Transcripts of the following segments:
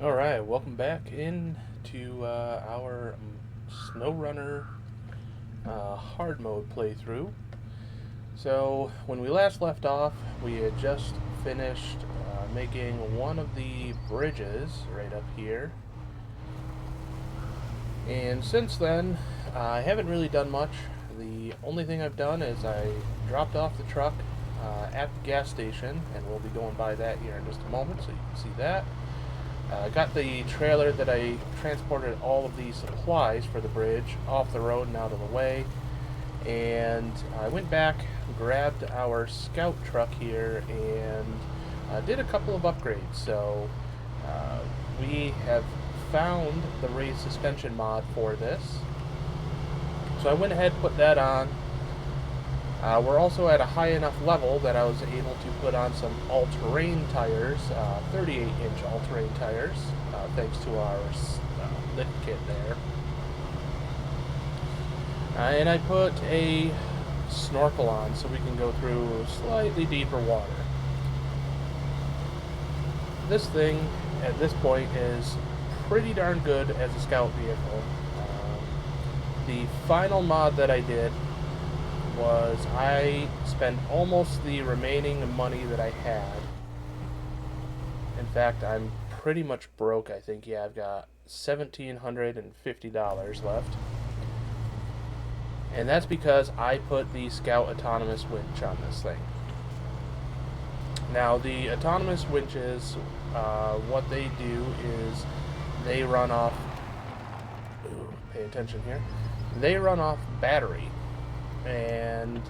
Alright, welcome back into our SnowRunner hard mode playthrough. So, when we last left off, we had just finished making one of the bridges right up here. And since then, I haven't really done much. The only thing I've done is I dropped off the truck at the gas station, and we'll be going by that here in just a moment, so you can see that. I got the trailer that I transported all of these supplies for the bridge off the road and out of the way. And I went back, grabbed our scout truck here, and did a couple of upgrades. So we have found the raised suspension mod for this. So I went ahead and put that on. We're also at a high enough level that I was able to put on some all-terrain tires, 38-inch all-terrain tires, thanks to our lift kit there. And I put a snorkel on so we can go through slightly deeper water. This thing, at this point, is pretty darn good as a scout vehicle. The final mod that I did was I spent almost the remaining money that I had. In fact, I'm pretty much broke, I think. Yeah, I've got $1,750 left. And that's because I put the Scout autonomous winch on this thing. Now, the autonomous winches, what they do is they run off... Ooh, pay attention here. They run off battery. And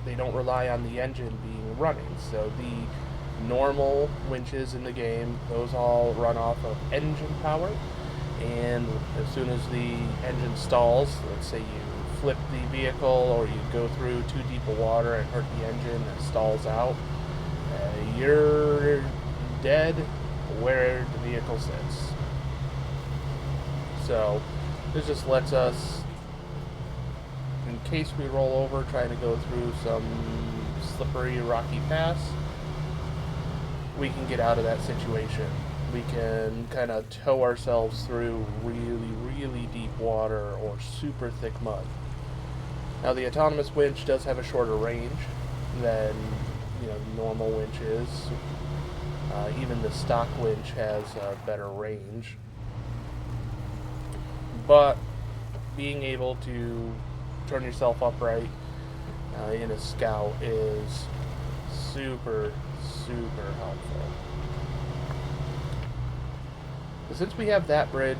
they don't rely on the engine being running. So the normal winches in the game, those all run off of engine power, and as soon as the engine stalls, let's say you flip the vehicle or you go through too deep of water and hurt the engine and it stalls out, you're dead where the vehicle sits. So this just lets us, in case we roll over trying to go through some slippery, rocky paths, we can get out of that situation. We can kind of tow ourselves through really, really deep water or super thick mud. Now, the autonomous winch does have a shorter range than, normal winches. Even the stock winch has a better range. But being able to turn yourself upright in a scout is super, super helpful. But since we have that bridge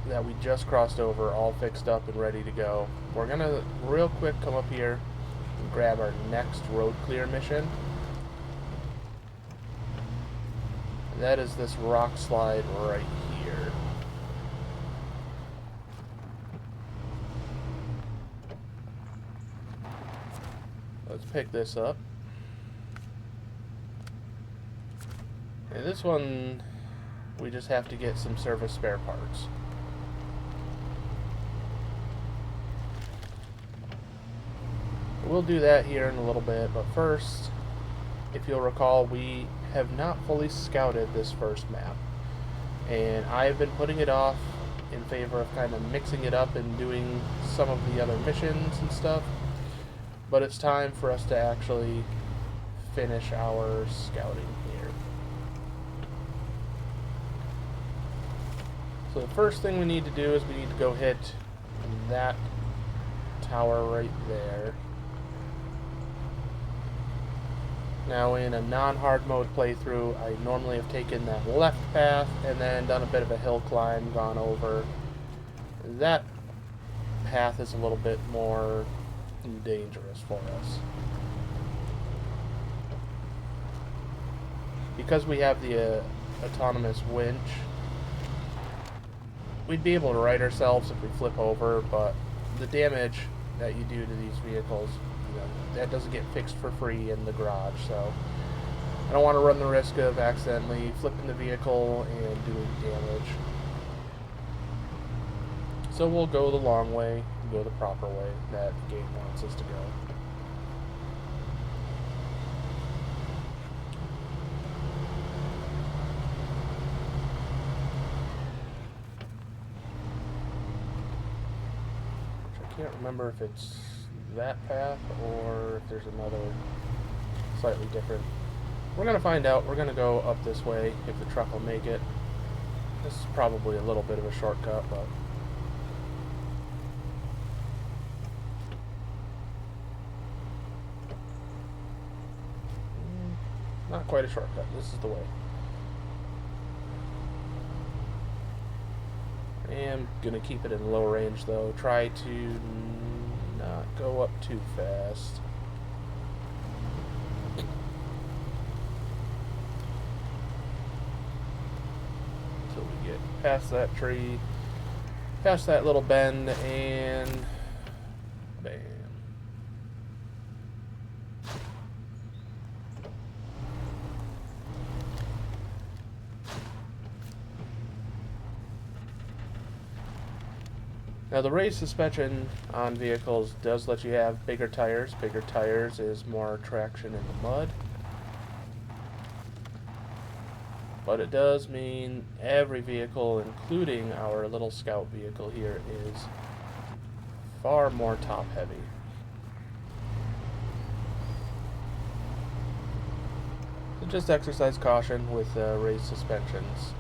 that we just crossed over all fixed up and ready to go, we're going to real quick come up here and grab our next road clear mission. And that is this rock slide right here. Let's pick this up. And this one, we just have to get some service spare parts. We'll do that here in a little bit, but first, if you'll recall, we have not fully scouted this first map. And I've been putting it off in favor of kind of mixing it up and doing some of the other missions and stuff. But it's time for us to actually finish our scouting here. So the first thing we need to do is we need to go hit that tower right there. Now, in a non-hard mode playthrough, I normally have taken that left path and then done a bit of a hill climb, gone over. That path is a little bit more dangerous for us. Because we have the autonomous winch, we'd be able to right ourselves if we flip over, but the damage that you do to these vehicles, that doesn't get fixed for free in the garage, so I don't want to run the risk of accidentally flipping the vehicle and doing damage. So we'll go the long way, go the proper way that the game wants us to go. can't remember if it's that path or if there's another slightly different. We're going to find out. We're going to go up this way if the truck will make it. This is probably a little bit of a shortcut, but not quite a shortcut. This is the way. I am going to keep it in low range, though. Try to not go up too fast. Until we get past that tree, past that little bend, and bam. Now the raised suspension on vehicles does let you have bigger tires. Bigger tires is more traction in the mud. But it does mean every vehicle, including our little scout vehicle here, is far more top heavy. So just exercise caution with raised suspensions.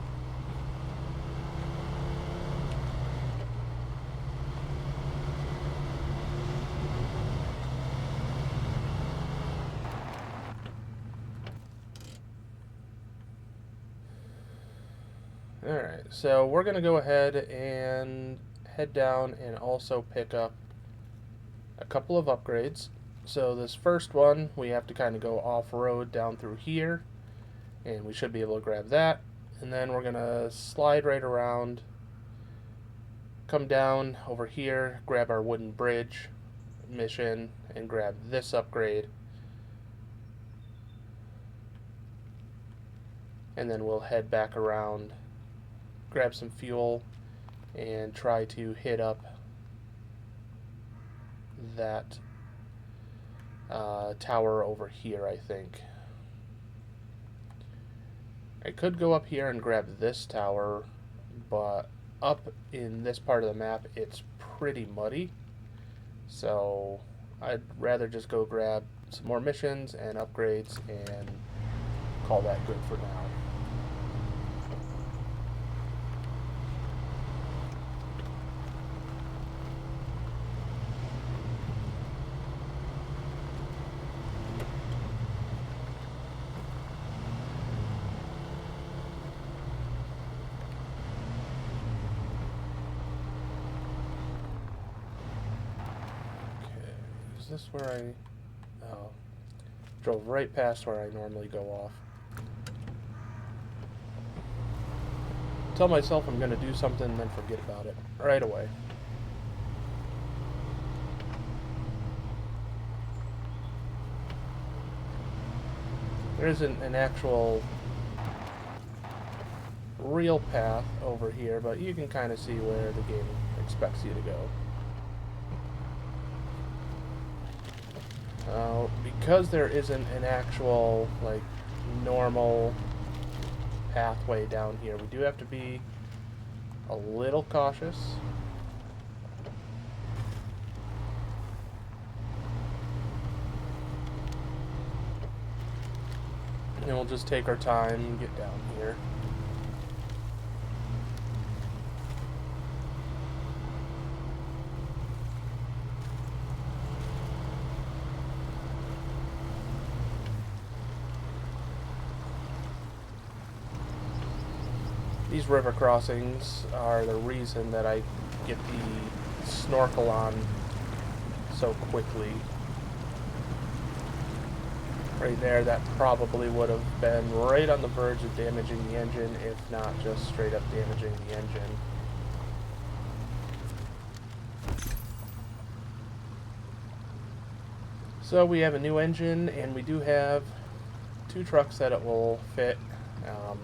Alright, so we're going to go ahead and head down and also pick up a couple of upgrades. So this first one, we have to kind of go off-road down through here, and we should be able to grab that. And then we're going to slide right around, come down over here, grab our wooden bridge mission, and grab this upgrade. And then we'll head back around, grab some fuel, and try to hit up that tower over here, I think. I could go up here and grab this tower, but up in this part of the map it's pretty muddy, so I'd rather just go grab some more missions and upgrades and call that good for now. Is this where I... Oh. Drove right past where I normally go off. Tell myself I'm going to do something and then forget about it right away. There isn't an actual real path over here, but you can kind of see where the game expects you to go. Because there isn't an actual, like, normal pathway down here, we do have to be a little cautious. And we'll just take our time and get down here. These river crossings are the reason that I get the snorkel on so quickly. Right there, that probably would have been right on the verge of damaging the engine, if not just straight up damaging the engine. So we have a new engine, and we do have 2 trucks that it will fit.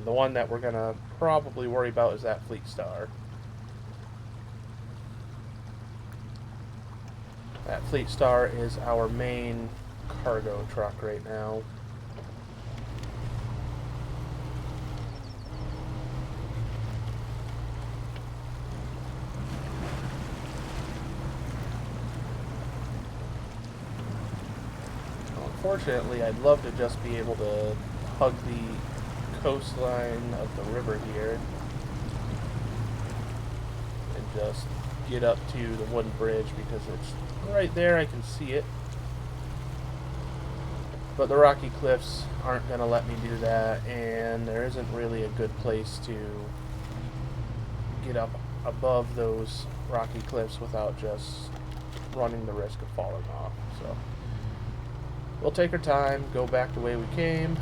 The one that we're going to probably worry about is that Fleet Star. That Fleet Star is our main cargo truck right now. unfortunately, I'd love to just be able to hug the coastline of the river here and just get up to the wooden bridge because it's right there. I can see it. But the rocky cliffs aren't going to let me do that, and there isn't really a good place to get up above those rocky cliffs without just running the risk of falling off. So we'll take our time, go back the way we came.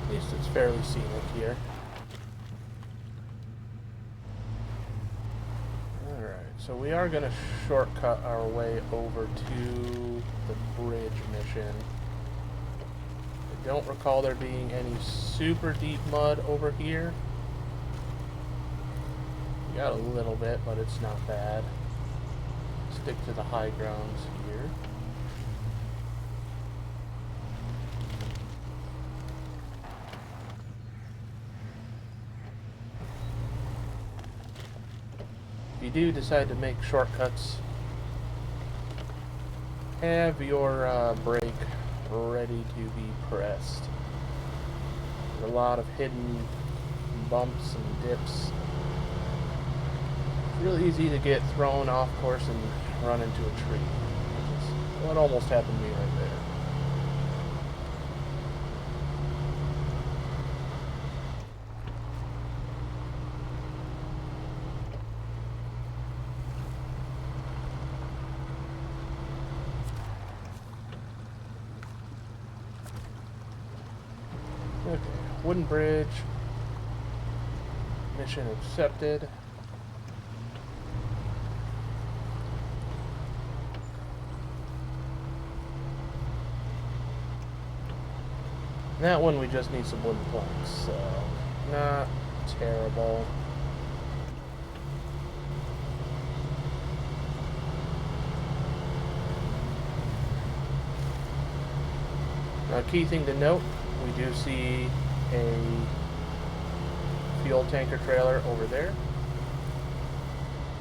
At least it's fairly scenic here. Alright, so we are going to shortcut our way over to the bridge mission. I don't recall there being any super deep mud over here. We got a little bit, but it's not bad. Stick to the high grounds here. If you do decide to make shortcuts, have your brake ready to be pressed. There are a lot of hidden bumps and dips. It's really easy to get thrown off course and run into a tree, which is what almost happened to me right there. Okay, wooden bridge. Mission accepted. That one we just need some wooden planks, so not terrible. Now, key thing to note, we do see a fuel tanker trailer over there.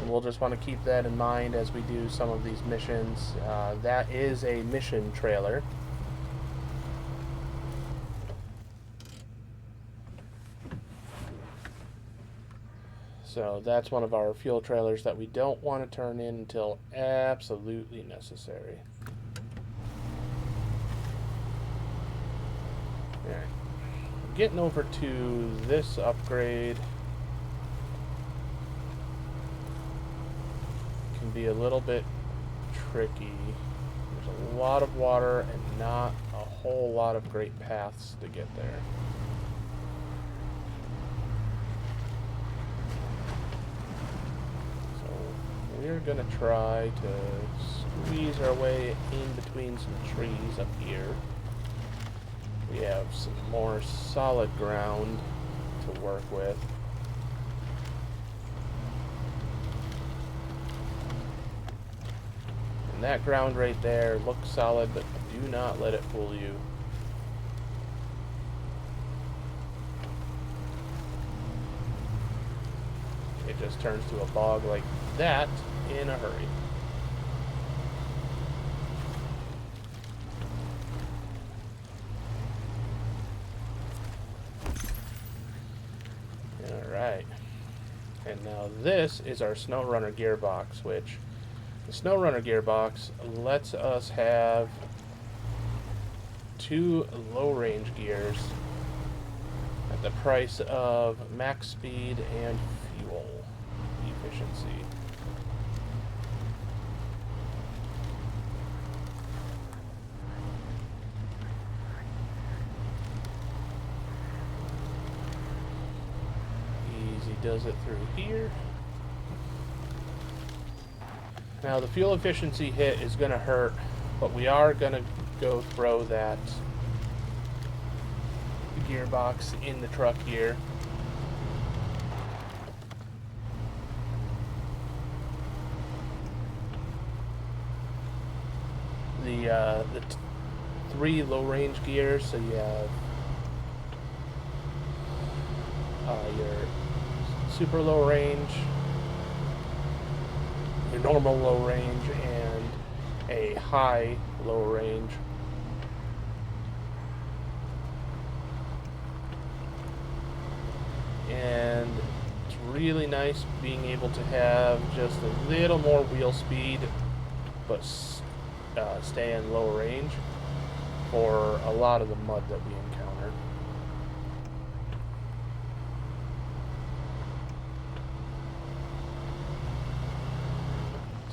And we'll just want to keep that in mind as we do some of these missions. That is a mission trailer. So that's one of our fuel trailers that we don't want to turn in until absolutely necessary. Alright. Getting over to this upgrade can be a little bit tricky. There's a lot of water and not a whole lot of great paths to get there. We're going to try to squeeze our way in between some trees up here. We have some more solid ground to work with. And that ground right there looks solid, but do not let it fool you. it just turns to a bog like that in a hurry. Alright. And now this is our SnowRunner gearbox, which the SnowRunner gearbox lets us have 2 low-range gears at the price of max speed and fuel efficiency. Easy does it through here. Now the fuel efficiency hit is going to hurt, but we are going to go throw that gearbox in the truck here. The 3 low-range gears, so you have your super low range, your normal low range, and a high low range. And it's really nice being able to have just a little more wheel speed, but stay in low range for a lot of the mud that we encounter.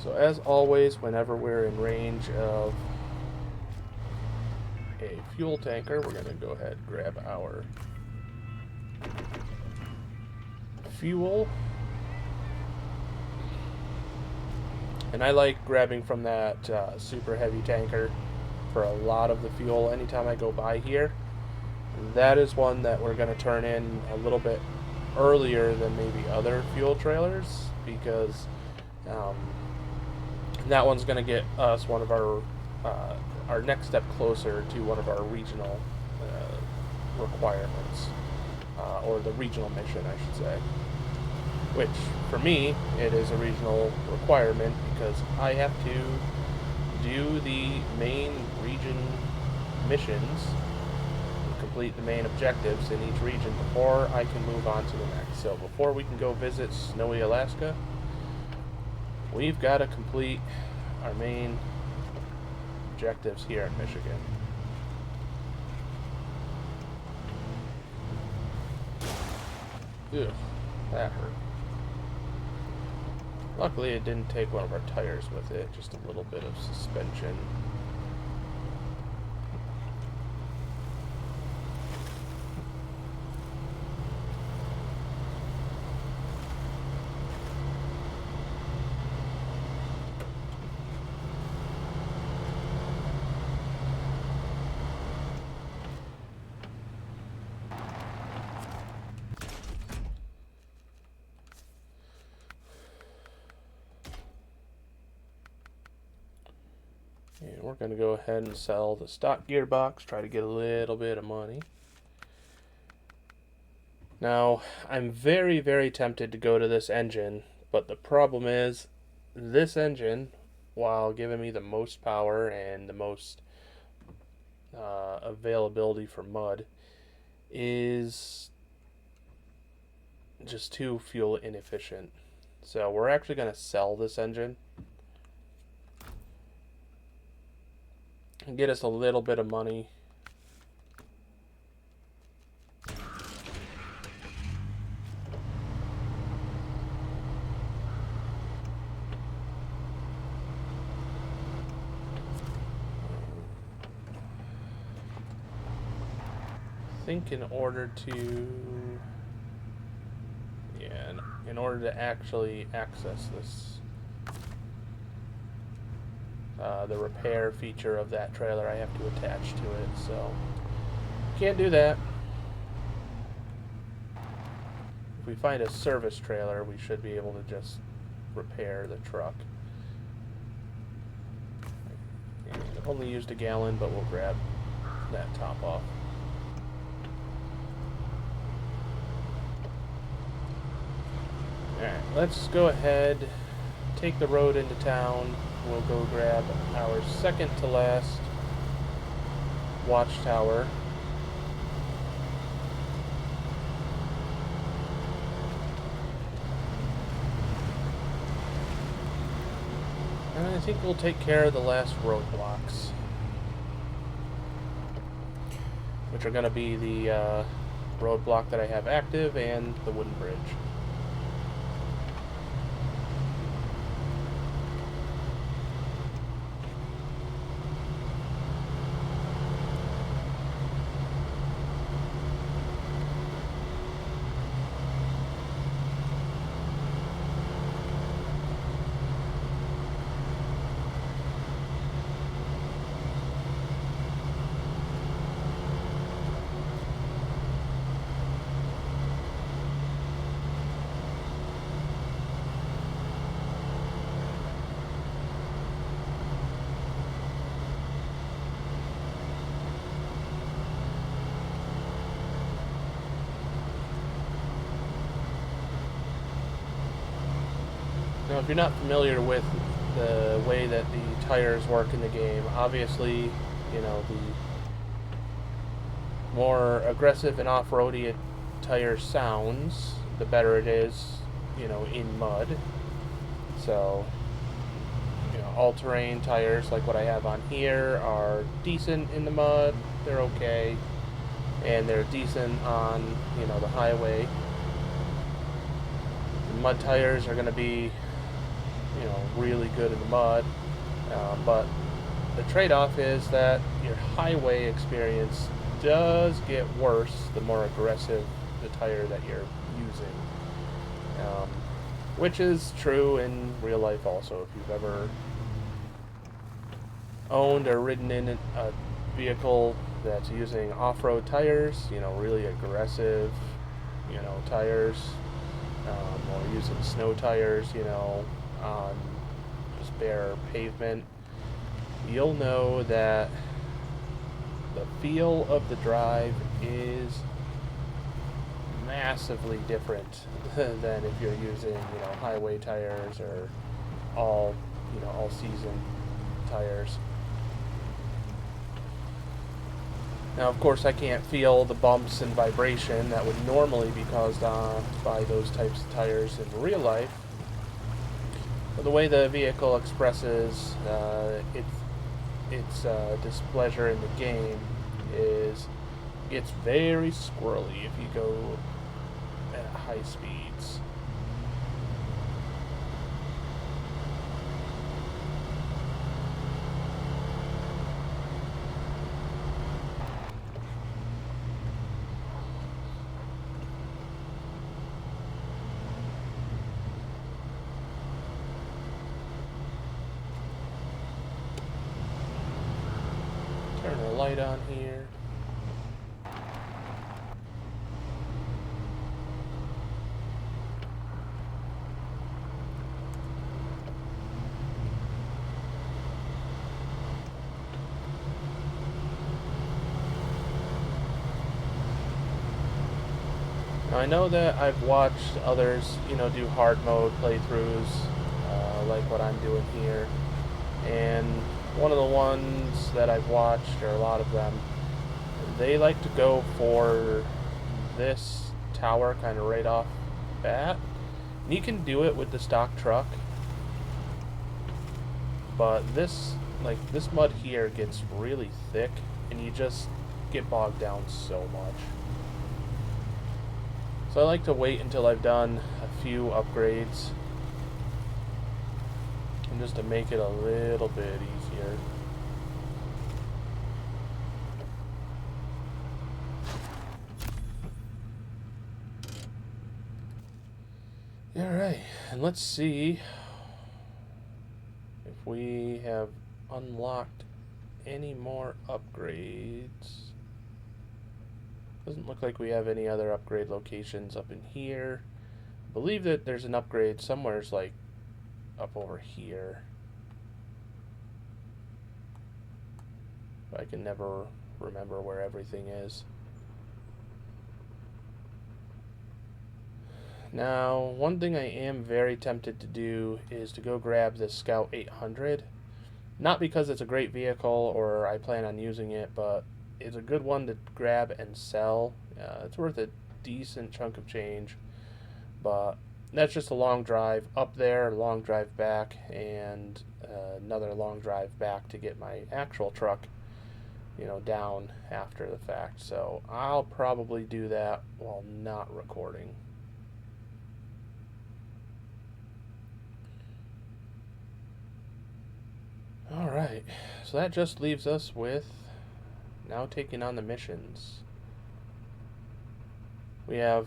So as always, whenever we're in range of a fuel tanker, we're going to go ahead and grab our fuel. And I like grabbing from that super heavy tanker for a lot of the fuel anytime I go by here. That is one that we're going to turn in a little bit earlier than maybe other fuel trailers, because that one's going to get us one of our next step closer to one of our regional requirements, or the regional mission, I should say. Which, for me, it is a regional requirement because I have to do the main region missions and complete the main objectives in each region before I can move on to the next. So before we can go visit snowy Alaska, we've got to complete our main objectives here in Michigan. Ugh, that hurt. Luckily it didn't take one of our tires with it, just a little bit of suspension. And we're going to go ahead and sell the stock gearbox, try to get a little bit of money. Now, I'm very, very tempted to go to this engine, but the problem is, this engine, while giving me the most power and the most availability for mud, is just too fuel inefficient. So we're actually going to sell this engine and get us a little bit of money. I think in order to actually access this, the repair feature of that trailer, I have to attach to it, so can't do that. If we find a service trailer, we should be able to just repair the truck. And only used a gallon, but we'll grab that top off. Alright. let's go ahead, take the road into town. We'll go grab our second to last watchtower. And I think we'll take care of the last roadblocks, which are going to be the roadblock that I have active and the wooden bridge. Now, if you're not familiar with the way that the tires work in the game, obviously, you know, the more aggressive and off-roady a tire sounds, the better it is, you know, in mud. So, you know, all-terrain tires like what I have on here are decent in the mud. They're okay. And they're decent on, you know, the highway. The mud tires are going to be, you know, really good in the mud, but the trade-off is that your highway experience does get worse the more aggressive the tire that you're using, which is true in real life also. If you've ever owned or ridden in a vehicle that's using off-road tires, you know, really aggressive, you know, tires, or using snow tires, you know, on just bare pavement, you'll know that the feel of the drive is massively different than if you're using, you know, highway tires or all season tires. Now, of course, I can't feel the bumps and vibration that would normally be caused by those types of tires in real life. But the way the vehicle expresses its displeasure in the game is it's very squirrely if you go at high speeds. Turn the light on here. Now, I know that I've watched others, you know, do hard mode playthroughs, like what I'm doing here, and one of the ones that I've watched, or a lot of them, they like to go for this tower kind of right off bat. And you can do it with the stock truck, but this mud here gets really thick, and you just get bogged down so much. So I like to wait until I've done a few upgrades, and just to make it a little bit easier. Alright, and let's see if we have unlocked any more upgrades. Doesn't look like we have any other upgrade locations up in here. I believe that there's an upgrade somewhere's like up over here. But I can never remember where everything is. Now, one thing I am very tempted to do is to go grab this Scout 800. Not because it's a great vehicle or I plan on using it, but it's a good one to grab and sell. It's worth a decent chunk of change, but that's just a long drive up there, a long drive back, and another long drive back to get my actual truck, down after the fact. So I'll probably do that while not recording. Alright, so that just leaves us with now taking on the missions. We have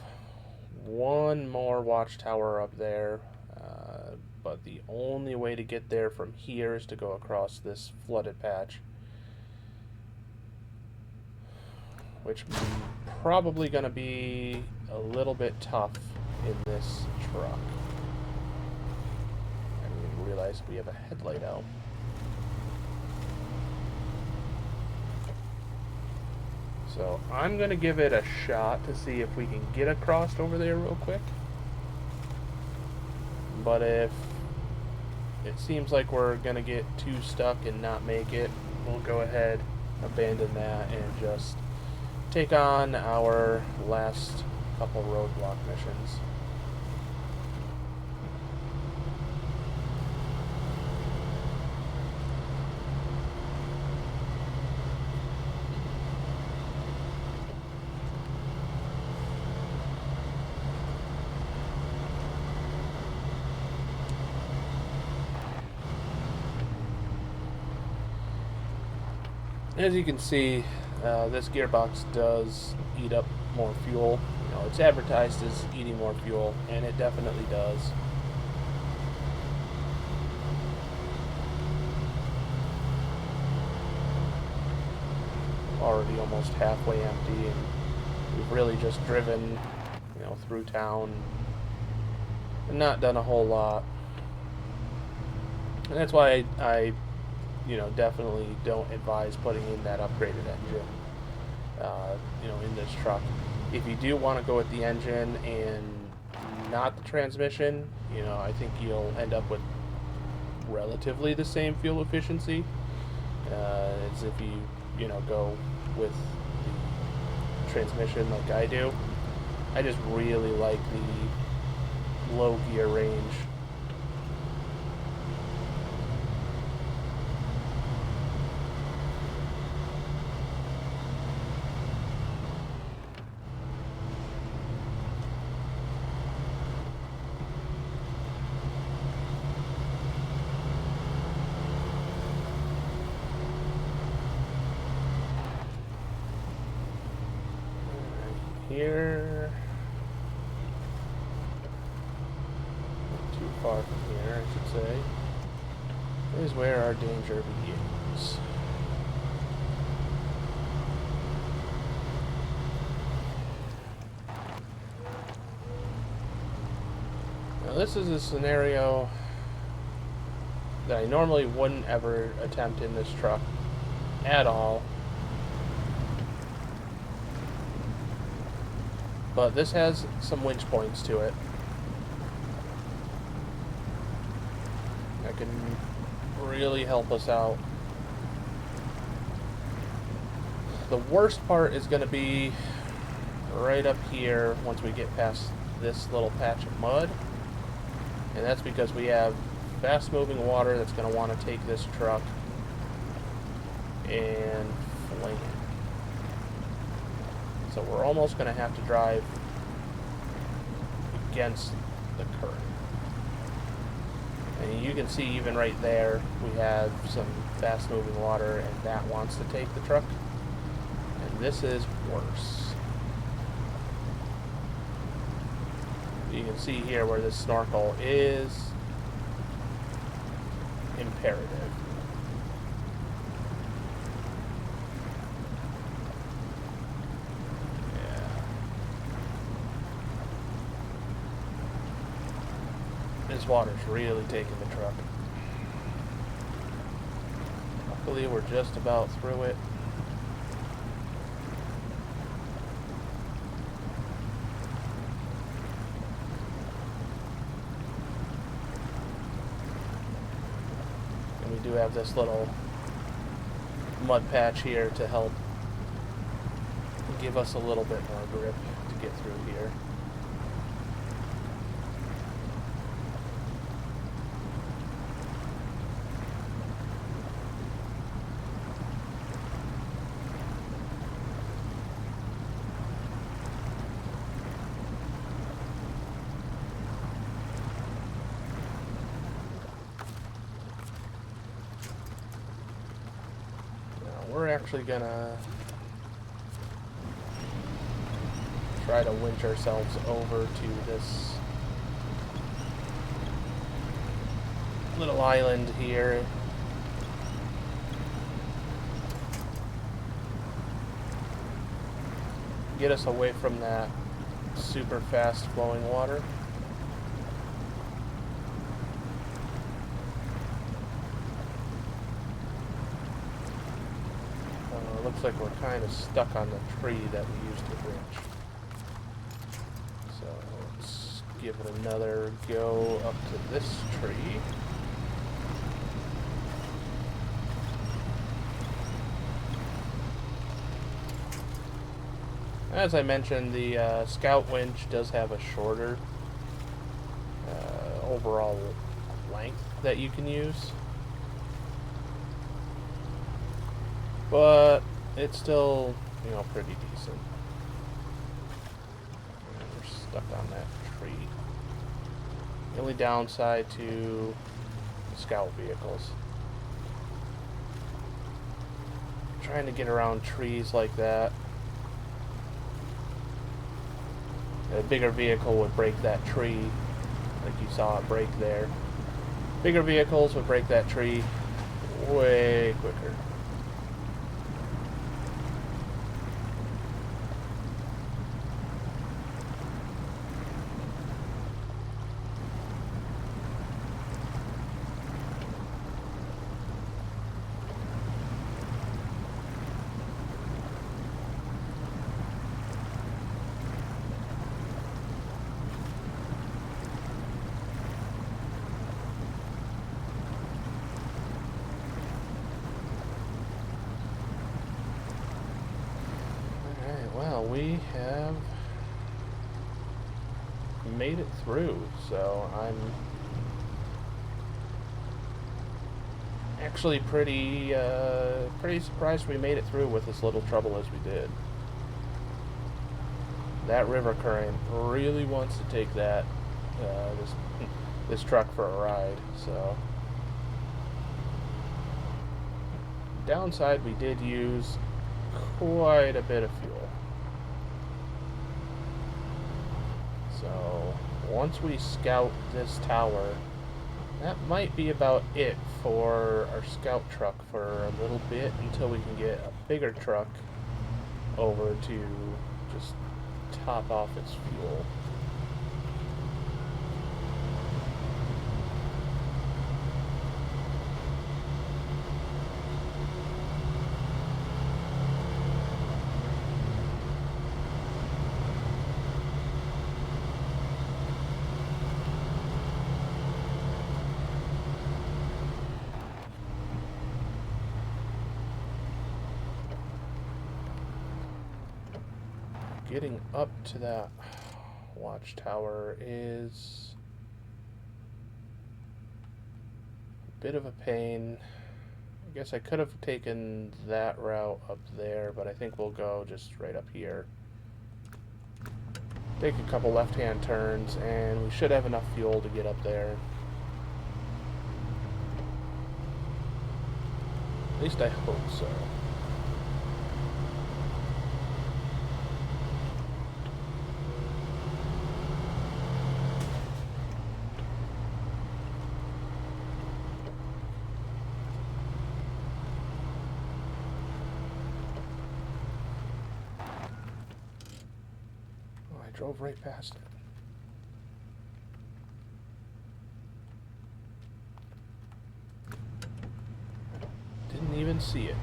one more watchtower up there, but the only way to get there from here is to go across this flooded patch, which is probably going to be a little bit tough in this truck. I didn't realize we have a headlight out. So I'm going to give it a shot to see if we can get across over there real quick. But if it seems like we're going to get too stuck and not make it, we'll go ahead, abandon that, and just take on our last couple roadblock missions. As you can see, this gearbox does eat up more fuel. It's advertised as eating more fuel, and it definitely does. Already almost halfway empty, and we've really just driven, through town and not done a whole lot. And that's why I definitely don't advise putting in that upgraded engine, in this truck. If you do want to go with the engine and not the transmission, I think you'll end up with relatively the same fuel efficiency as if you go with the transmission like I do. I just really like the low gear range. Here, not too far from here, I should say, is where our danger begins. Now this is a scenario that I normally wouldn't ever attempt in this truck at all. But this has some winch points to it. That can really help us out. The worst part is going to be right up here once we get past this little patch of mud. And that's because we have fast moving water that's going to want to take this truck and fling it. So we're almost going to have to drive against the current. And you can see even right there, we have some fast moving water and that wants to take the truck. And this is worse. You can see here where this snorkel is imperative. This water's really taking the truck. Luckily, we're just about through it. do have this little mud patch here to help give us a little bit more grip to get through here. We're actually gonna try to winch ourselves over to this little island here. Get us away from that super fast flowing water. Looks like we're kind of stuck on the tree that we used to winch. So let's give it another go up to this tree. As I mentioned, the Scout winch does have a shorter overall length that you can use. But it's still, you know, pretty decent. We're stuck on that tree. The only downside to Scout vehicles. Trying to get around trees like that. A bigger vehicle would break that tree, like you saw it break there. Bigger vehicles would break that tree way quicker. We have made it through, so I'm actually pretty surprised we made it through with as little trouble as we did. That river current really wants to take that this truck for a ride, so. Downside, we did use quite a bit of fuel. So, once we scout this tower, that might be about it for our scout truck for a little bit until we can get a bigger truck over to just top off its fuel. Getting up to that watchtower is a bit of a pain. I guess I could have taken that route up there, but I think we'll go just right up here. Take a couple left-hand turns, and we should have enough fuel to get up there. At least I hope so. Drove right past it. Didn't even see it.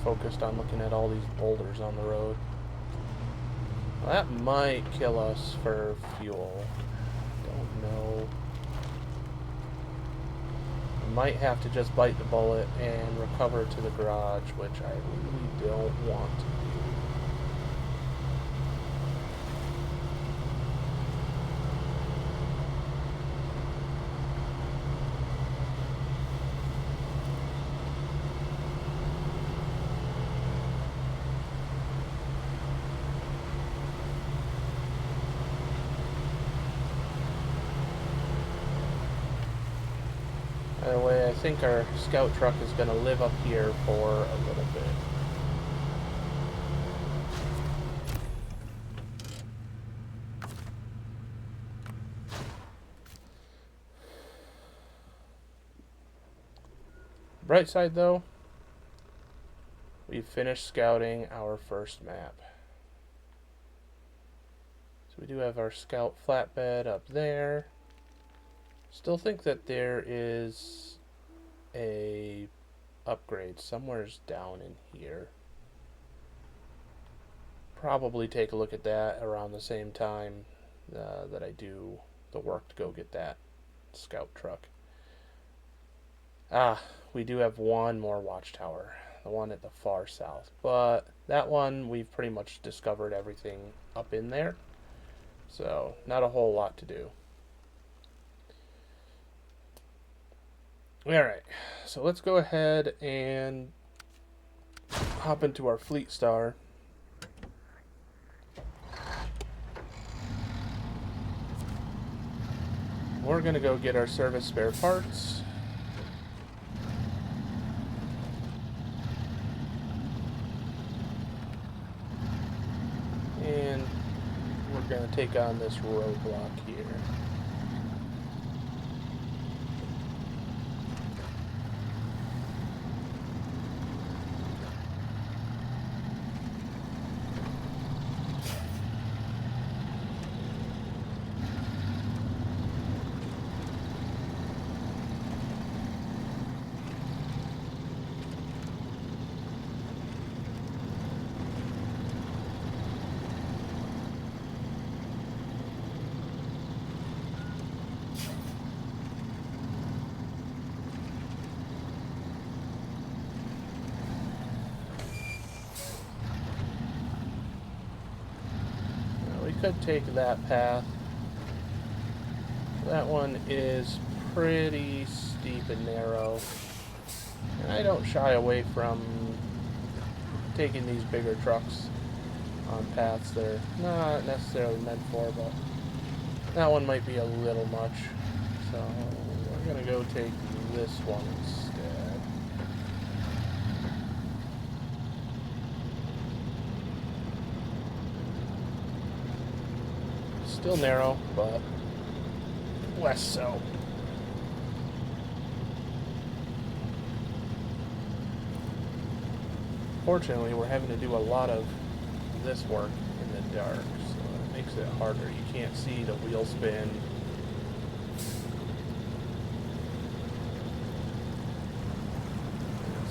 focused on looking at all these boulders on the road. Well, that might kill us for fuel. Don't know. I might have to just bite the bullet and recover to the garage, which I really don't want to do. Either way, I think our scout truck is going to live up here for a little bit. Bright side though, we've finished scouting our first map. So we do have our scout flatbed up there. Still think that there is a upgrade somewhere's down in here. Probably take a look at that around the same time that I do the work to go get that scout truck. We do have one more watchtower, the one at the far south, but that one we've pretty much discovered everything up in there, so not a whole lot to do. Alright, so let's go ahead and hop into our Fleet Star. We're going to go get our service spare parts. And we're going to take on this roadblock here. Could take that path. That one is pretty steep and narrow, and I don't shy away from taking these bigger trucks on paths they're not necessarily meant for, but that one might be a little much, so we're gonna go take this one instead. Still narrow, but less so. Fortunately, we're having to do a lot of this work in the dark, so it makes it harder. You can't see the wheel spin.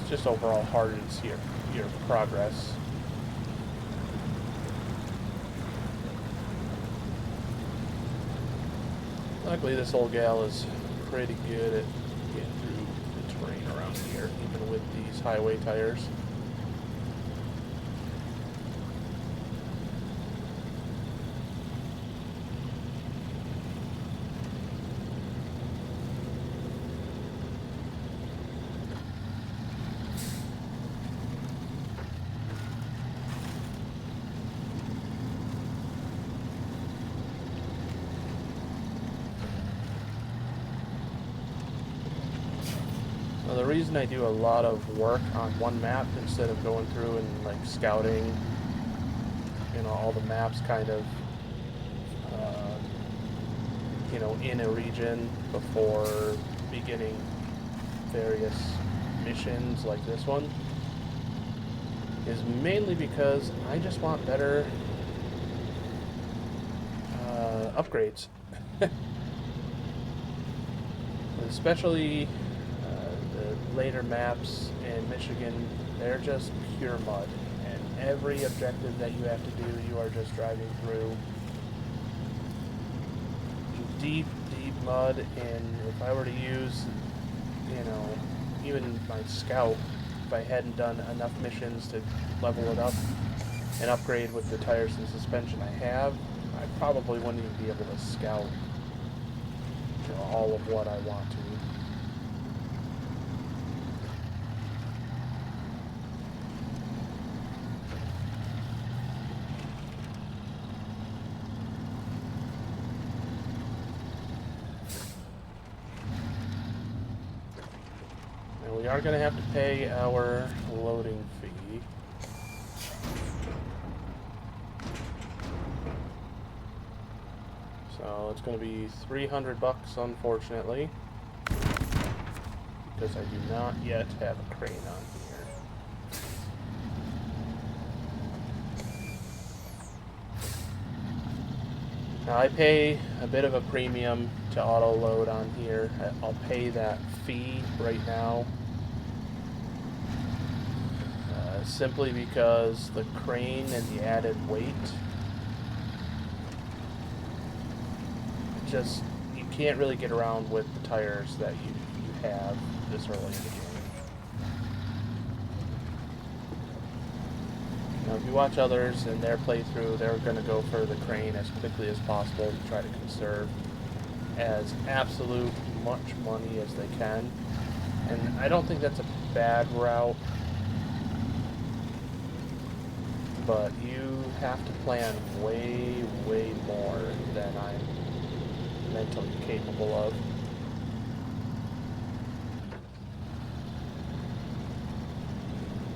It's just overall hardens your progress. Luckily, this old gal is pretty good at getting through the terrain around here, even with these highway tires. Now, the reason I do a lot of work on one map instead of going through and like scouting, you know, all the maps kind of, you know, in a region before beginning various missions like this one, is mainly because I just want better upgrades. Especially the later maps in Michigan They're just pure mud. And every objective that you have to do, you are just driving through deep, deep mud. And if I were to use, you know, even my scout, if I hadn't done enough missions to level it up and upgrade with the tires and suspension I have, I probably wouldn't even be able to scout, you know, all of what I want to. And we are going to have to pay our loading fee. So it's going to be $300, unfortunately, because I do not yet have a crane on here. Now I pay a bit of a premium to auto load on here. I'll pay that fee right now, simply because the crane and the added weight, just, you can't really get around with the tires that you have this early in the game. Now, if you watch others in their playthrough, they're going to go for the crane as quickly as possible to try to conserve as absolute much money as they can. And I don't think that's a bad route, but you have to plan way, way more than I'm mentally capable of.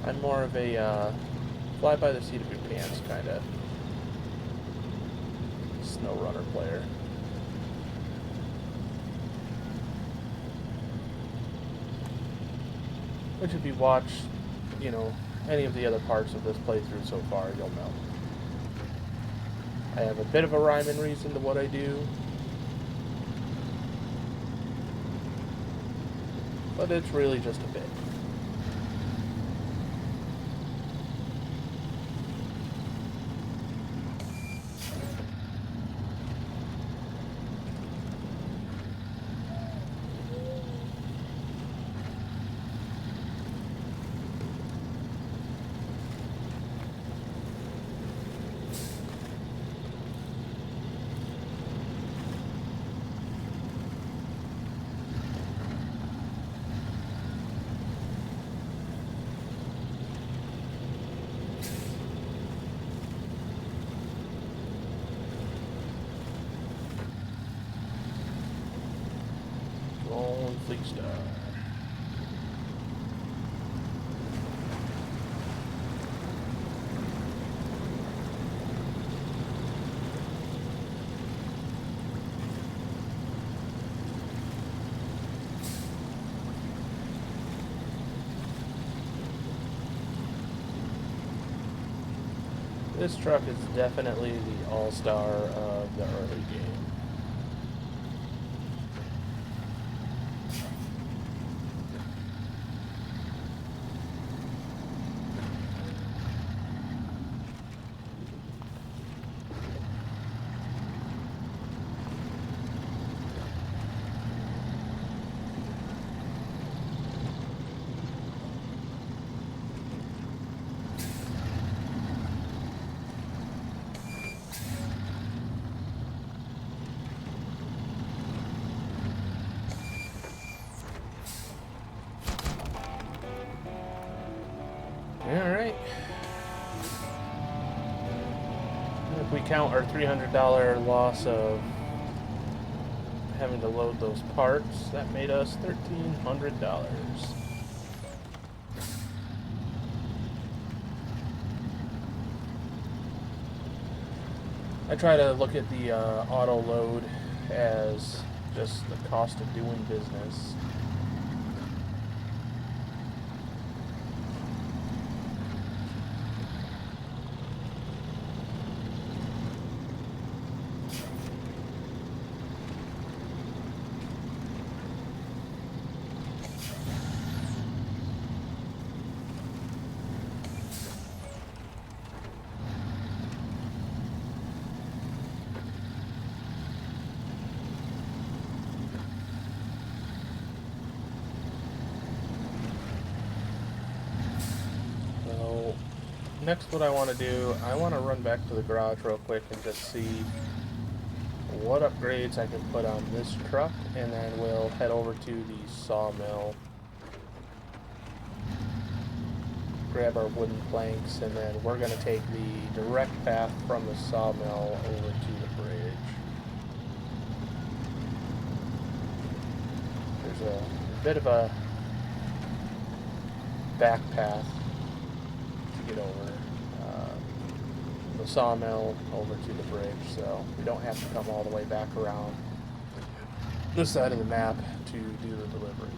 I'm more of a fly by the seat of your pants kind of SnowRunner player. Which, if you watch, you know, any of the other parts of this playthrough so far, you'll know. I have a bit of a rhyme and reason to what I do, but it's really just a bit. Fleet Star. This truck is definitely the all-star of the early game. Alright. If we count our $300 loss of having to load those parts, that made us $1,300. I try to look at the auto load as just the cost of doing business. next what I want to do, I want to run back to the garage real quick and just see what upgrades I can put on this truck, and then we'll head over to the sawmill, grab our wooden planks, and then we're going to take the direct path from the sawmill over to the bridge. There's a bit of a back path to get over the sawmill over to the bridge, so we don't have to come all the way back around this side of the map to do the delivery.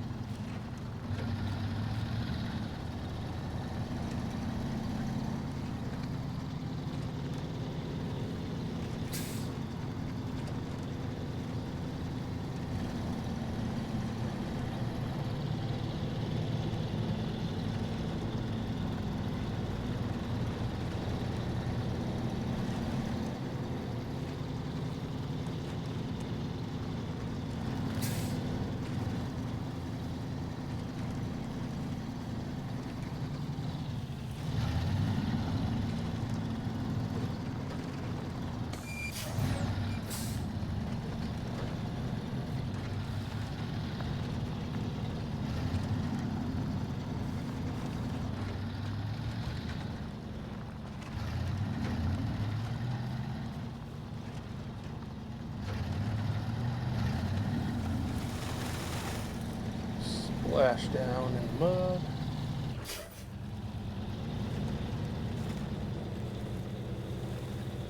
Splash down in the mud.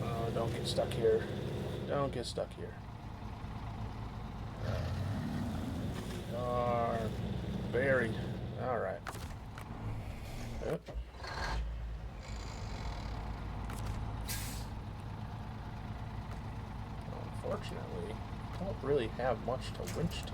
Oh, don't get stuck here. Don't get stuck here. We are buried. Alright. Yep. Unfortunately, don't really have much to winch to.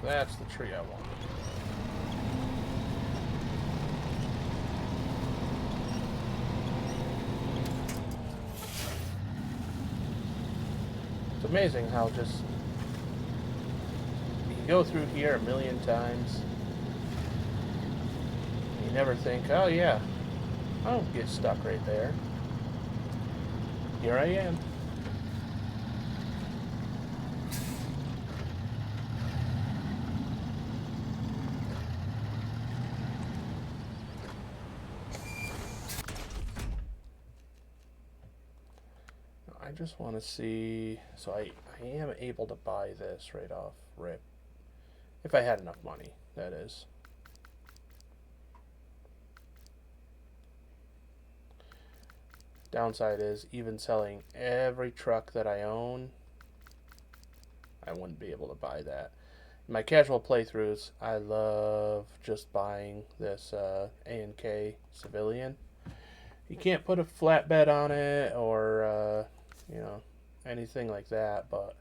That's the tree I wanted. It's amazing how just you can go through here a million times. You never think, oh yeah, I don't get stuck right there. Here I am. I just want to see, so I am able to buy this right off rip. If I had enough money, that is. Downside is, even selling every truck that I own, I wouldn't be able to buy that. In my casual playthroughs, I love just buying this A&K Civilian. You can't put a flatbed on it or you know, anything like that, but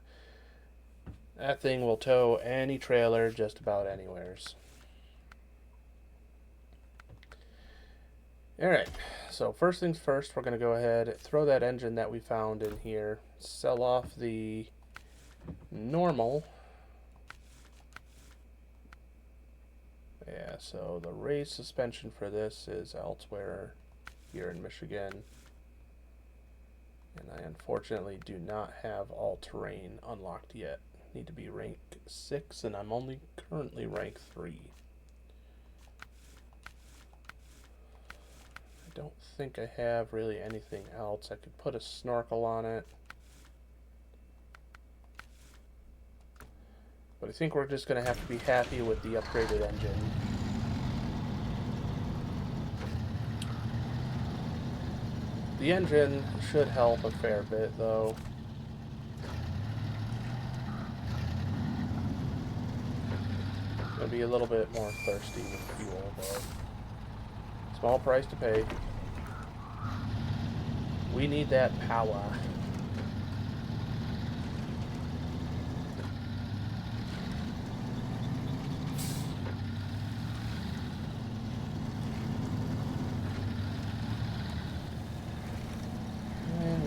that thing will tow any trailer just about anywheres. Alright, so first things first, we're going to go ahead, throw that engine that we found in here, sell off the normal. Yeah, so the raised suspension for this is elsewhere here in Michigan. And I unfortunately do not have all-terrain unlocked yet. Need to be rank 6, and I'm only currently rank 3. I don't think I have really anything else. I could put a snorkel on it. But I think we're just going to have to be happy with the upgraded engine. The engine should help a fair bit, though. Gonna be a little bit more thirsty with fuel, but small price to pay. We need that power.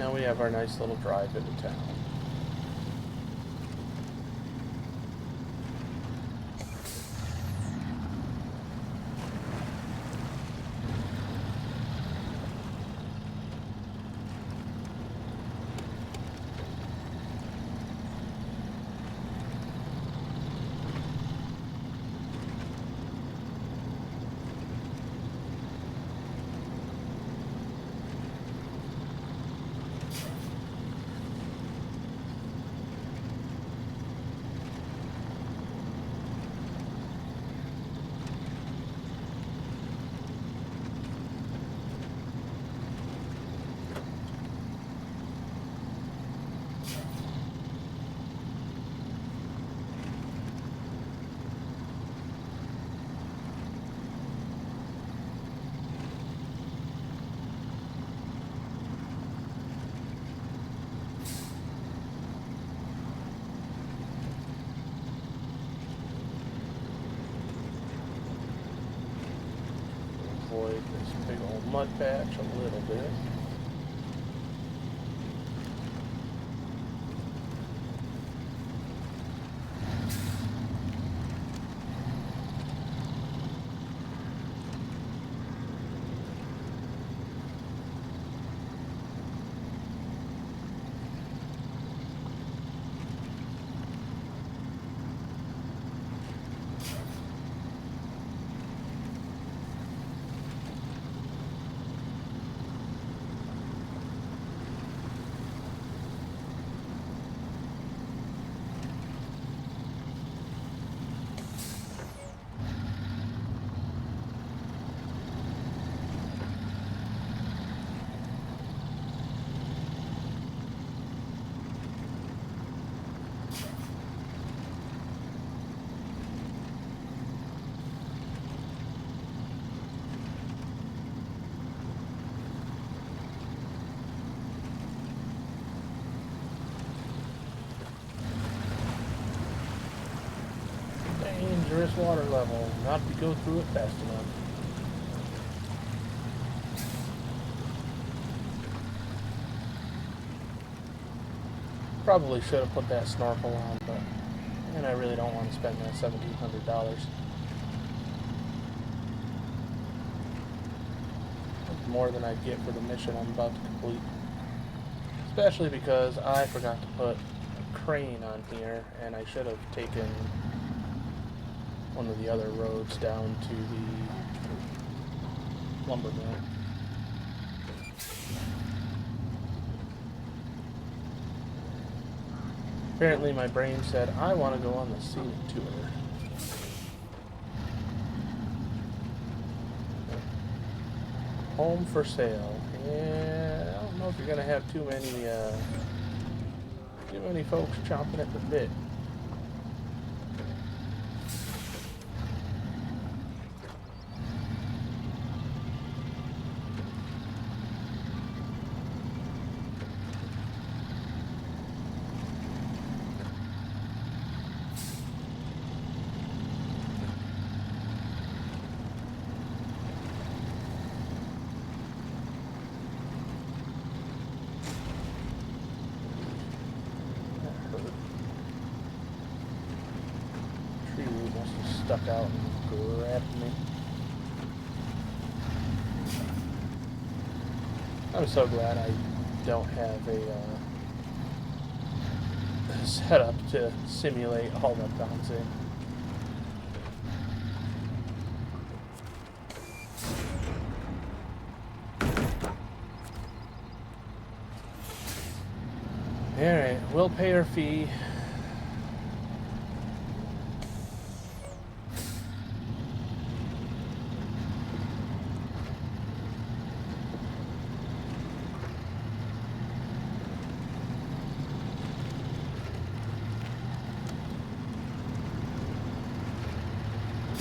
Now we have our nice little drive into town. Avoid this big old mud patch a little bit. Dangerous water level, not to go through it fast enough. Probably should have put that snorkel on, but and I really don't want to spend that $1,700. That's more than I'd get for the mission I'm about to complete. Especially because I forgot to put a crane on here, and I should have taken one of the other roads down to the lumber mill. Apparently my brain said, I want to go on the scenic tour. Home for sale. Yeah, I don't know if you're going to have too many folks chomping at the bit. Stuck out and grabbed me. I'm so glad I don't have a setup to simulate all that bouncing. Alright, we'll pay our fee.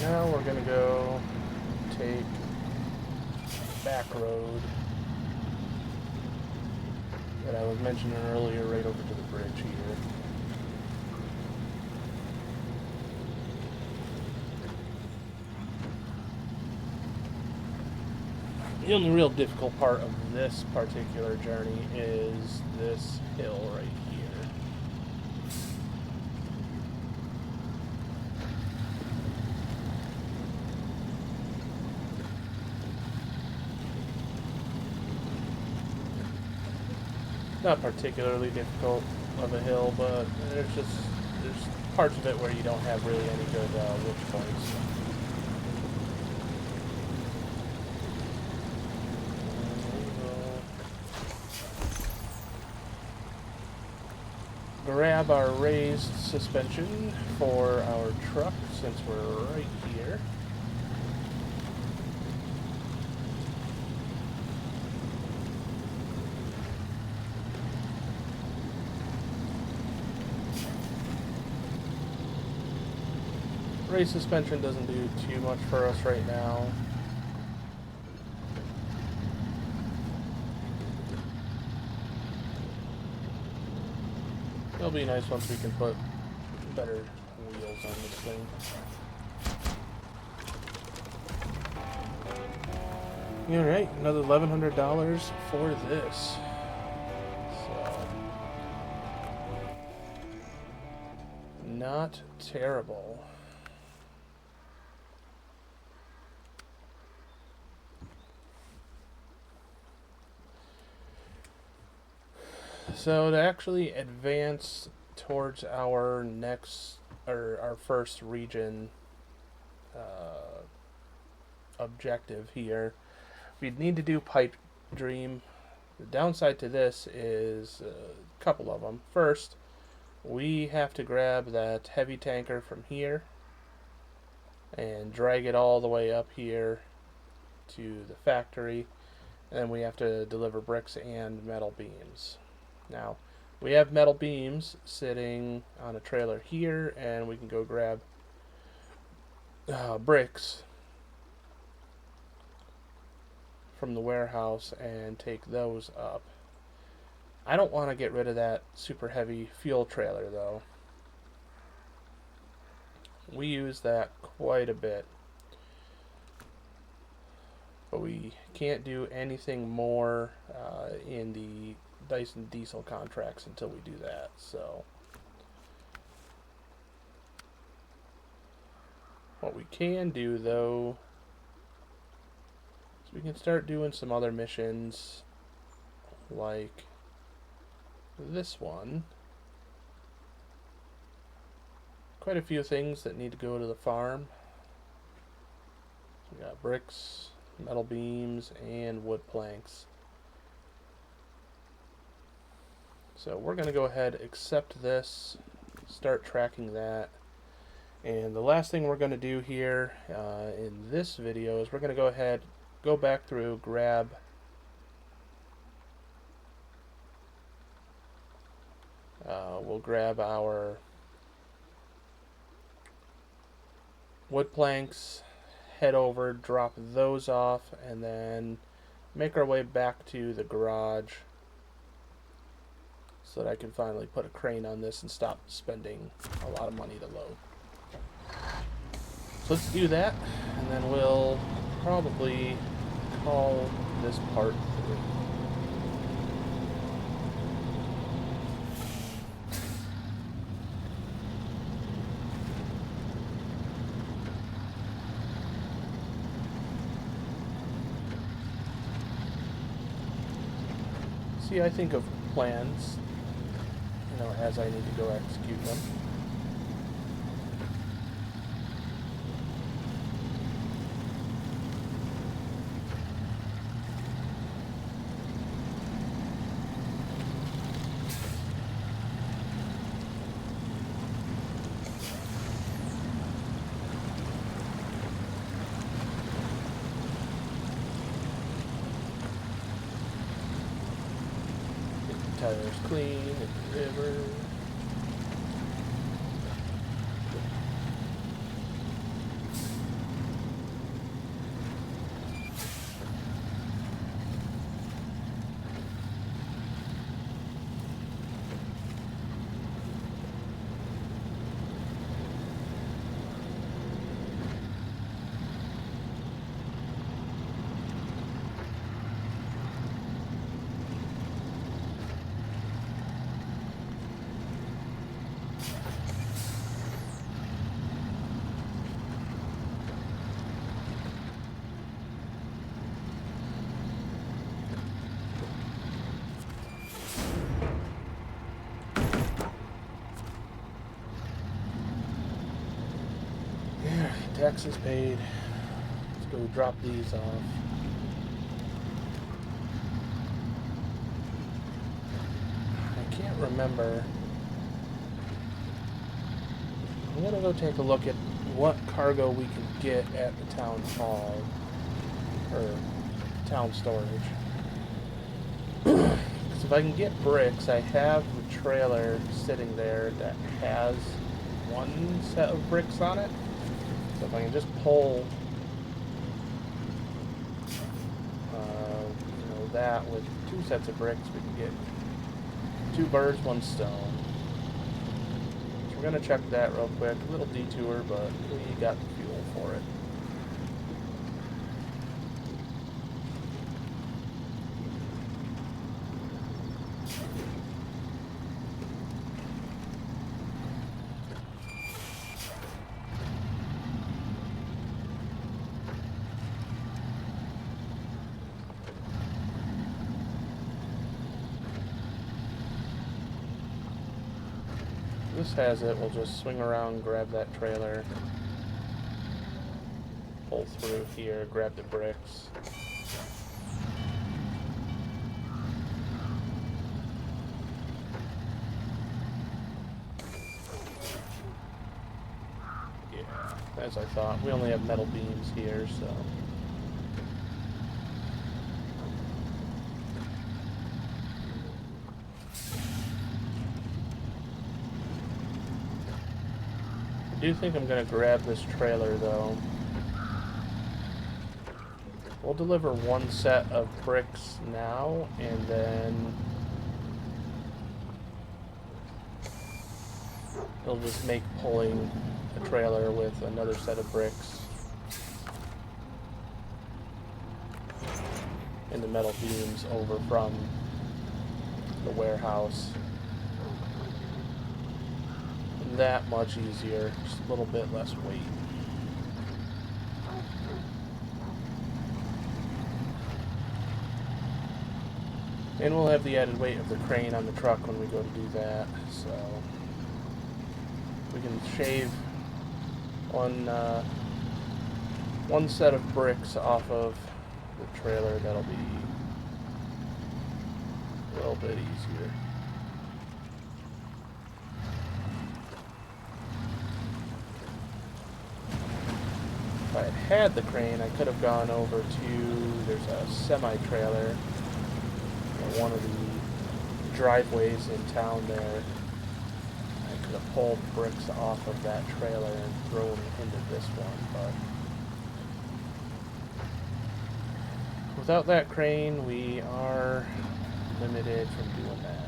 Now we're going to go take back road that I was mentioning earlier right over to the bridge here. The only real difficult part of this particular journey is this hill right here. Not particularly difficult of a hill, but there's parts of it where you don't have really any good winch points. Grab our raised suspension for our truck since we're right here. Raised suspension doesn't do too much for us right now. It'll be nice once we can put better wheels on this thing. Alright, another $1,100 for this. So, not terrible. So to actually advance towards our next, or our first region objective here, we'd need to do Pipe Dream. The downside to this is a couple of them. First, we have to grab that heavy tanker from here and drag it all the way up here to the factory, and then we have to deliver bricks and metal beams. Now, we have metal beams sitting on a trailer here, and we can go grab bricks from the warehouse and take those up. I don't want to get rid of that super heavy fuel trailer, though. We use that quite a bit. But we can't do anything more in the Dyson diesel contracts until we do that. So what we can do, though, is we can start doing some other missions like this one. Quite a few things that need to go to the farm. We got bricks, metal beams, and wood planks. So we're going to go ahead, accept this, start tracking that. And the last thing we're going to do here in this video is we're going to go ahead, go back through, grab we'll grab our wood planks, head over, drop those off, and then make our way back to the garage so that I can finally put a crane on this and stop spending a lot of money to load. So let's do that, and then we'll probably call this part 3. See, I think of plans, as I need to go execute them. Tires clean in the river. taxes paid. Let's go drop these off. I can't remember. I'm gonna go take a look at what cargo we can get at the town hall, or town storage. Because if I can get bricks, I have the trailer sitting there that has one set of bricks on it. So if I can just pull that with 2 sets of bricks, we can get 2 birds, 1 stone. So we're going to check that real quick. A little detour, but we got the fuel for it. This has it. We'll just swing around, grab that trailer, pull through here, grab the bricks. Yeah, as I thought. We only have metal beams here, so... I do think I'm going to grab this trailer, though. We'll deliver 1 set of bricks now, and then it'll just make pulling a trailer with another set of bricks and the metal beams over from the warehouse. That much easier, just a little bit less weight. And we'll have the added weight of the crane on the truck when we go to do that, so we can shave one set of bricks off of the trailer. That'll be a little bit easier. If I had the crane, I could have gone over to, there's a semi-trailer in one of the driveways in town there. I could have pulled bricks off of that trailer and thrown them into this one, but without that crane, we are limited from doing that.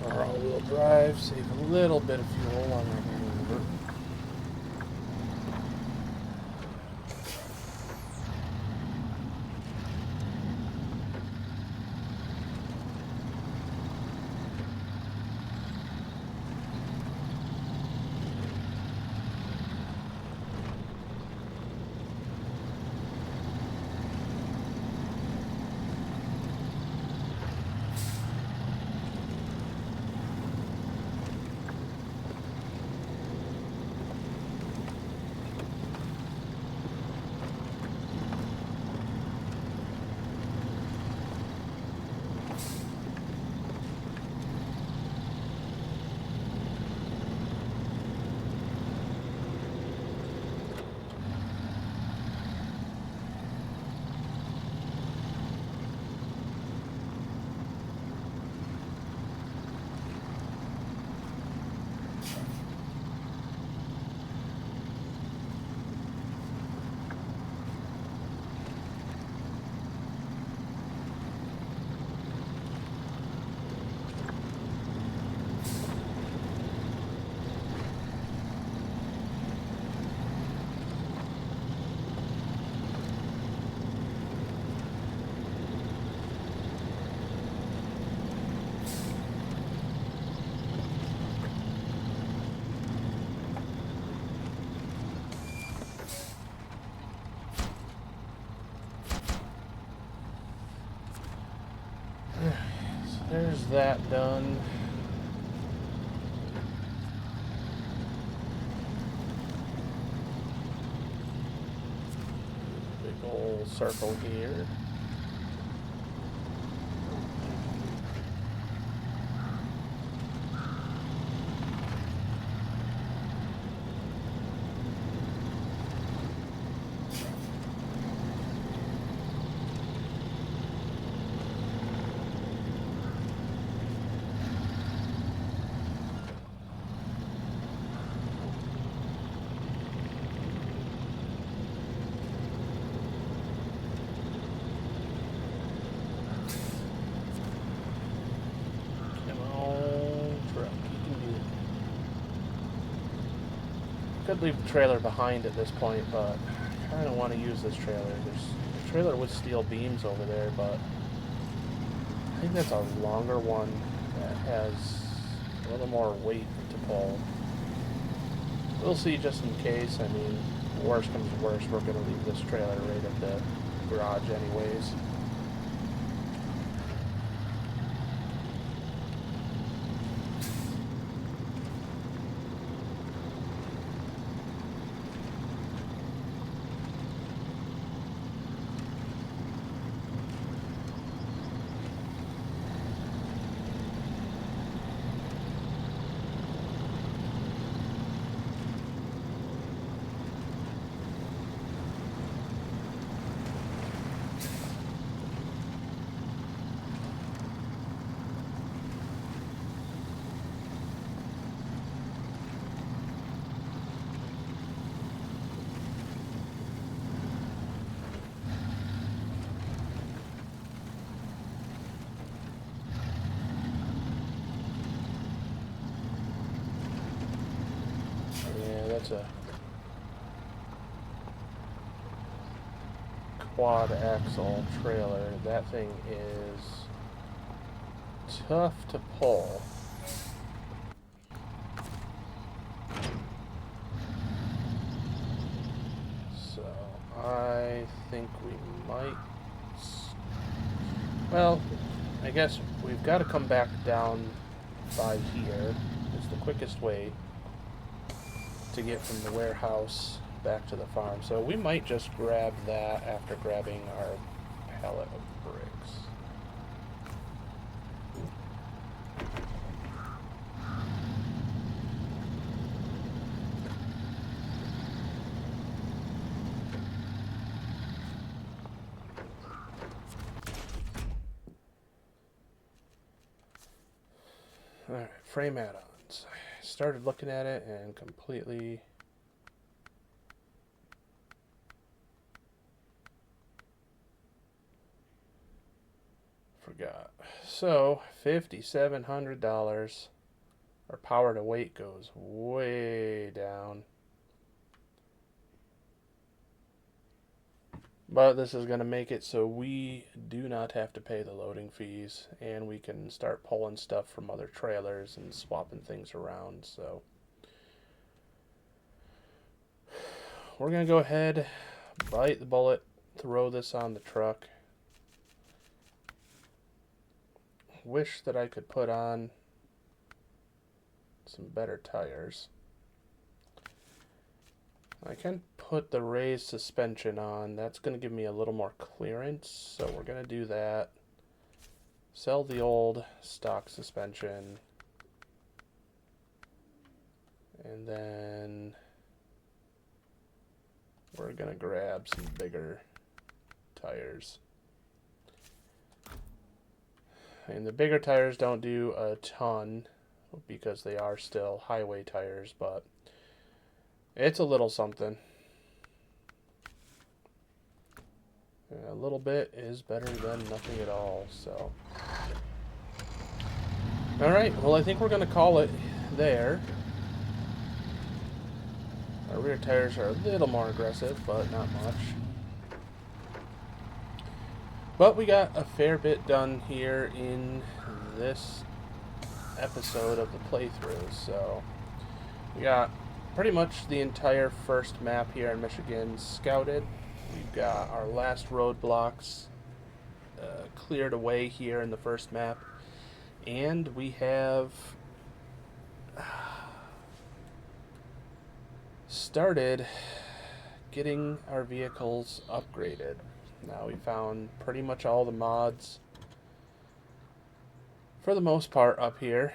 Our all-wheel drive, save a little bit of fuel on our way over. there's that done. Big old circle here. Could leave the trailer behind at this point, but I kind of want to use this trailer. There's a trailer with steel beams over there, but I think that's a longer one that has a little more weight to pull. We'll see just in case. I mean, worst comes to worst, we're going to leave this trailer right at the garage anyways. That's a quad axle trailer. That thing is tough to pull. So I think we might, well, I guess we've got to come back down by here. It's the quickest way to get from the warehouse back to the farm. So we might just grab that after grabbing our pallet of bricks. Alright, frame add-ons. I started looking at it and completely forgot. So, $5,700. Our power to weight goes way down. But this is going to make it so we do not have to pay the loading fees, and we can start pulling stuff from other trailers and swapping things around. So we're going to go ahead, bite the bullet, throw this on the truck. Wish that I could put on some better tires. I can put the raised suspension on. That's going to give me a little more clearance, so we're going to do that. Sell the old stock suspension. And then we're going to grab some bigger tires. And the bigger tires don't do a ton because they are still highway tires, but it's a little something. A little bit is better than nothing at all, so. Alright, well I think we're going to call it there. Our rear tires are a little more aggressive, but not much. But we got a fair bit done here in this episode of the playthrough, so we got pretty much the entire first map here in Michigan scouted. We've got our last roadblocks cleared away here in the first map. And we have started getting our vehicles upgraded. Now we found pretty much all the mods for the most part up here.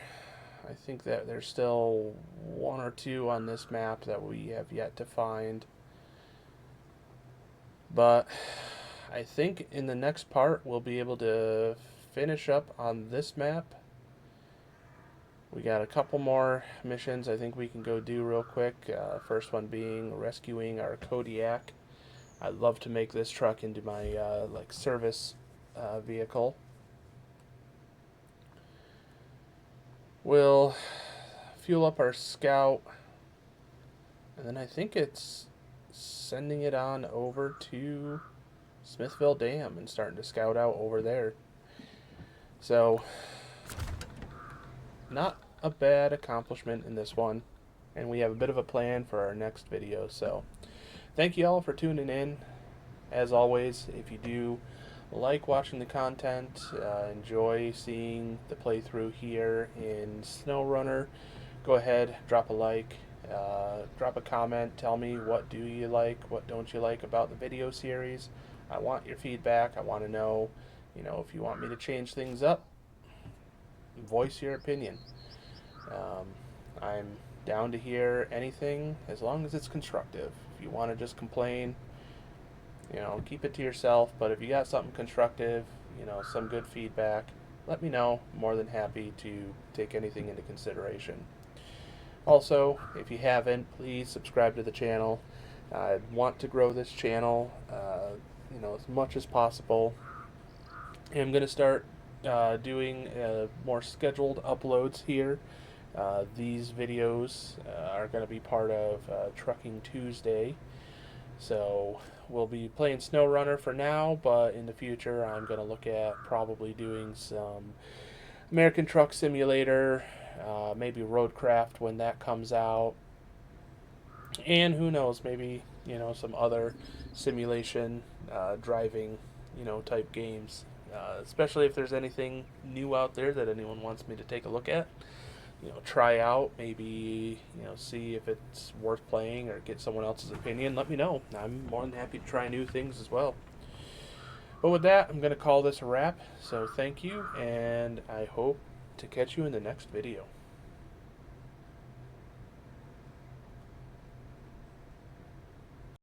I think that there's still one or two on this map that we have yet to find. But I think in the next part we'll be able to finish up on this map. We got a couple more missions I think we can go do real quick. First one being rescuing our Kodiak. I'd love to make this truck into my like service vehicle. We'll fuel up our Scout, and then I think it's sending it on over to Smithville Dam and starting to scout out over there. So, not a bad accomplishment in this one, and we have a bit of a plan for our next video. So, thank you all for tuning in. As always, if you do like watching the content, enjoy seeing the playthrough here in SnowRunner, go ahead, drop a like, drop a comment, tell me what do you like, what don't you like about the video series. I want your feedback. I want to know, if you want me to change things up, voice your opinion. I'm down to hear anything as long as it's constructive. If you want to just complain, keep it to yourself. But if you got something constructive, some good feedback, let me know. I'm more than happy to take anything into consideration. Also, if you haven't, please subscribe to the channel. I want to grow this channel, as much as possible. I'm going to start doing more scheduled uploads here. These videos are going to be part of Trucking Tuesday. So we'll be playing SnowRunner for now, but in the future I'm going to look at probably doing some American Truck Simulator, maybe Roadcraft when that comes out, and who knows, maybe some other simulation driving type games, especially if there's anything new out there that anyone wants me to take a look at. Try out, maybe, see if it's worth playing or get someone else's opinion. Let me know. I'm more than happy to try new things as well. But with that, I'm going to call this a wrap. So thank you, and I hope to catch you in the next video.